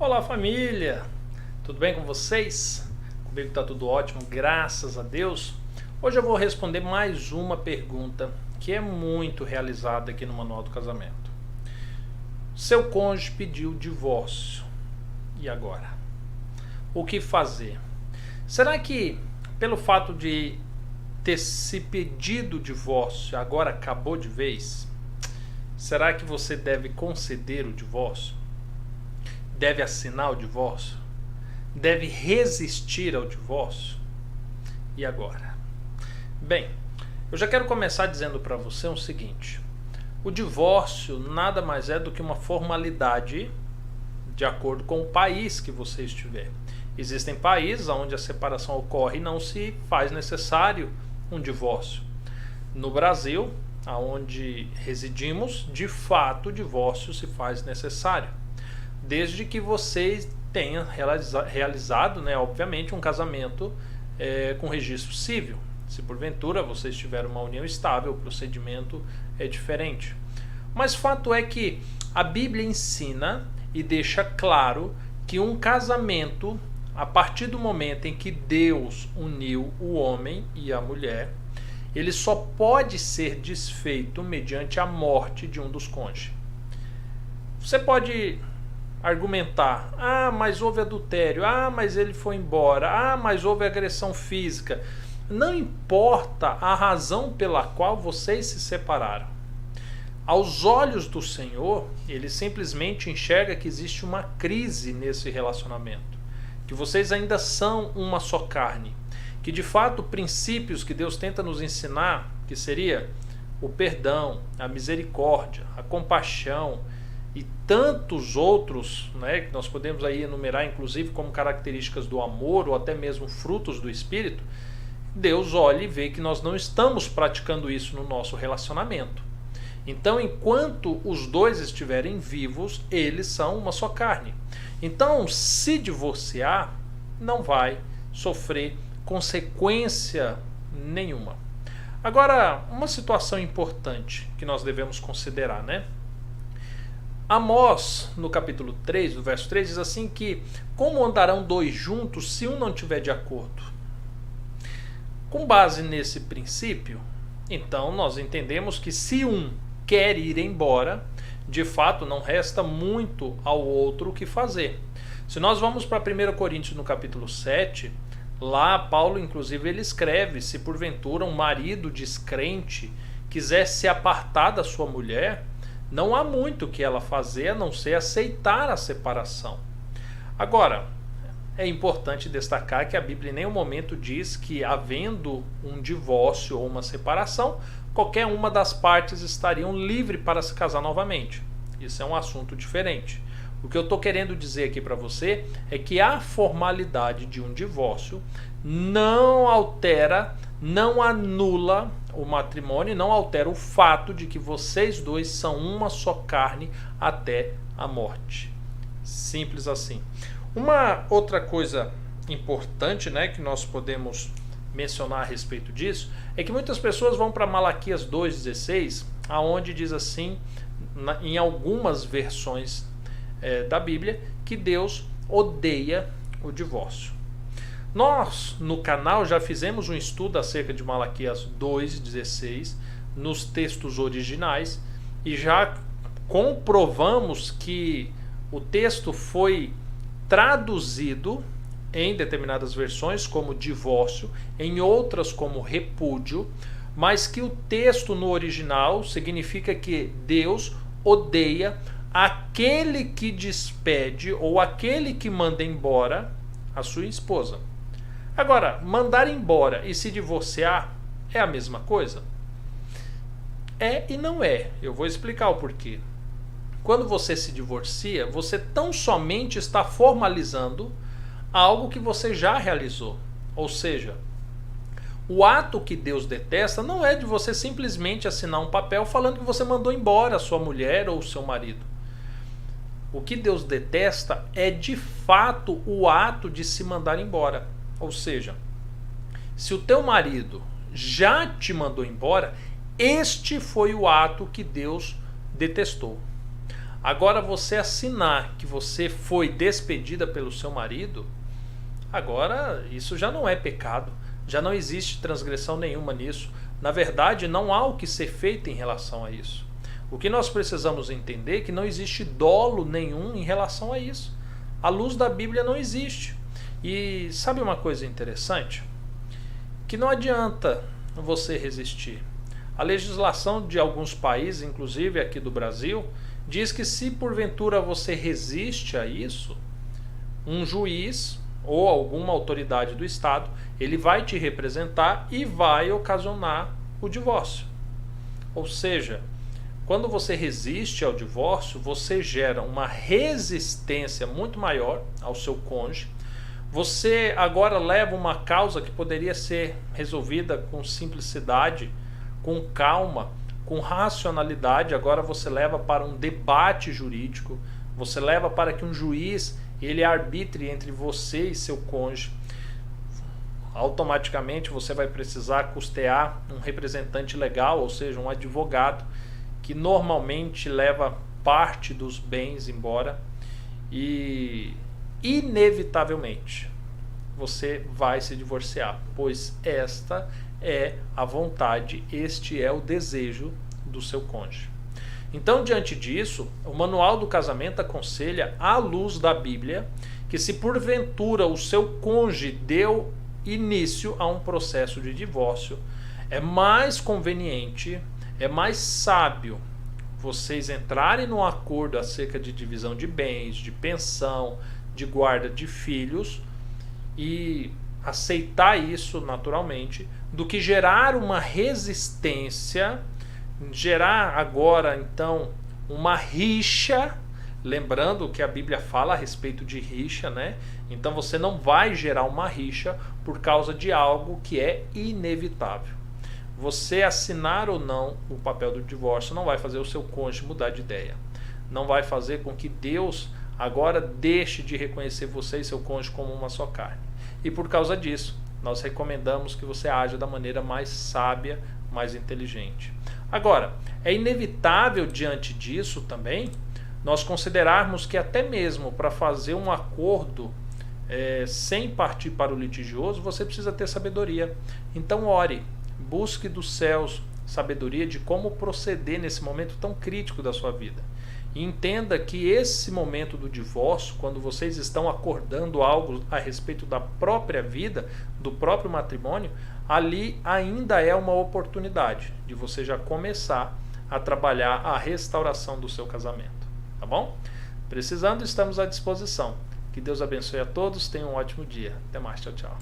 Olá família, tudo bem com vocês? Comigo está tudo ótimo, graças a Deus. Hoje eu vou responder mais uma pergunta que é muito realizada aqui no Manual do Casamento. Seu cônjuge pediu divórcio, e agora? O que fazer? Será que pelo fato de ter se pedido divórcio agora acabou de vez? Será que você deve conceder o divórcio? Deve assinar o divórcio? Deve resistir ao divórcio? E agora? Bem, eu já quero começar dizendo para você o seguinte: o divórcio nada mais é do que uma formalidade de acordo com o país que você estiver. Existem países onde a separação ocorre e não se faz necessário um divórcio. No Brasil, onde residimos, de fato o divórcio se faz necessário, desde que você tenha realizado, obviamente, um casamento com registro civil. Se porventura você estiver uma união estável, o procedimento é diferente. Mas fato é que a Bíblia ensina e deixa claro que um casamento, a partir do momento em que Deus uniu o homem e a mulher, ele só pode ser desfeito mediante a morte de um dos cônjuges. Você pode argumentar: mas houve adultério, mas ele foi embora, mas houve agressão física. Não importa a razão pela qual vocês se separaram. Aos olhos do Senhor, ele simplesmente enxerga que existe uma crise nesse relacionamento, que vocês ainda são uma só carne, que de fato princípios que Deus tenta nos ensinar, que seria o perdão, a misericórdia, a compaixão e tantos outros, que nós podemos aí enumerar inclusive como características do amor ou até mesmo frutos do Espírito, Deus olha e vê que nós não estamos praticando isso no nosso relacionamento. Então, enquanto os dois estiverem vivos, eles são uma só carne. Então, se divorciar, não vai sofrer consequência nenhuma. Agora, uma situação importante que nós devemos considerar, Amós, no capítulo 3, do verso 3, diz assim que: como andarão dois juntos se um não tiver de acordo? Com base nesse princípio, então nós entendemos que se um quer ir embora, de fato não resta muito ao outro o que fazer. Se nós vamos para 1 Coríntios no capítulo 7, lá Paulo inclusive ele escreve: se porventura um marido descrente quiser se apartar da sua mulher, não há muito que ela fazer a não ser aceitar a separação. Agora, é importante destacar que a Bíblia em nenhum momento diz que, havendo um divórcio ou uma separação, qualquer uma das partes estariam livre para se casar novamente. Isso é um assunto diferente. O que eu estou querendo dizer aqui para você é que a formalidade de um divórcio não altera, não anula o matrimônio, não altera o fato de que vocês dois são uma só carne até a morte. Simples assim. Uma outra coisa importante, que nós podemos mencionar a respeito disso, é que muitas pessoas vão para Malaquias 2,16, aonde diz assim, em algumas versões da Bíblia, que Deus odeia o divórcio. Nós, no canal, já fizemos um estudo acerca de Malaquias 2,16 nos textos originais e já comprovamos que o texto foi traduzido em determinadas versões como divórcio, em outras como repúdio, mas que o texto no original significa que Deus odeia aquele que despede ou aquele que manda embora a sua esposa. Agora, mandar embora e se divorciar é a mesma coisa? É e não é. Eu vou explicar o porquê. Quando você se divorcia, você tão somente está formalizando algo que você já realizou. Ou seja, o ato que Deus detesta não é de você simplesmente assinar um papel falando que você mandou embora a sua mulher ou o seu marido. O que Deus detesta é de fato o ato de se mandar embora. Ou seja, se o teu marido já te mandou embora, este foi o ato que Deus detestou. Agora você assinar que você foi despedida pelo seu marido, agora isso já não é pecado, já não existe transgressão nenhuma nisso. Na verdade, não há o que ser feito em relação a isso. O que nós precisamos entender é que não existe dolo nenhum em relação a isso. À luz da Bíblia não existe. E sabe uma coisa interessante? Que não adianta você resistir. A legislação de alguns países, inclusive aqui do Brasil, diz que se porventura você resiste a isso, um juiz ou alguma autoridade do Estado, ele vai te representar e vai ocasionar o divórcio. Ou seja, quando você resiste ao divórcio, você gera uma resistência muito maior ao seu cônjuge. Você agora leva uma causa que poderia ser resolvida com simplicidade, com calma, com racionalidade. Agora você leva para um debate jurídico, você leva para que um juiz ele arbitre entre você e seu cônjuge. Automaticamente você vai precisar custear um representante legal, ou seja, um advogado, que normalmente leva parte dos bens embora, e inevitavelmente você vai se divorciar, pois esta é a vontade, este é o desejo do seu cônjuge. Então, diante disso, o Manual do Casamento aconselha, à luz da Bíblia, que se porventura o seu cônjuge deu início a um processo de divórcio, é mais conveniente, é mais sábio vocês entrarem num acordo acerca de divisão de bens, de pensão, de guarda de filhos e aceitar isso naturalmente, do que gerar uma resistência, gerar agora então uma rixa. Lembrando que a Bíblia fala a respeito de rixa, né? Então você não vai gerar uma rixa por causa de algo que é inevitável. Você assinar ou não o papel do divórcio não vai fazer o seu cônjuge mudar de ideia. Não vai fazer com que Deus agora deixe de reconhecer você e seu cônjuge como uma só carne. E por causa disso, nós recomendamos que você haja da maneira mais sábia, mais inteligente. Agora, é inevitável diante disso também nós considerarmos que até mesmo para fazer um acordo sem partir para o litigioso, você precisa ter sabedoria. Então ore, busque dos céus sabedoria de como proceder nesse momento tão crítico da sua vida. E entenda que esse momento do divórcio, quando vocês estão acordando algo a respeito da própria vida, do próprio matrimônio, ali ainda é uma oportunidade de você já começar a trabalhar a restauração do seu casamento. Tá bom? Precisando, estamos à disposição. Que Deus abençoe a todos. Tenham um ótimo dia. Até mais. Tchau, tchau.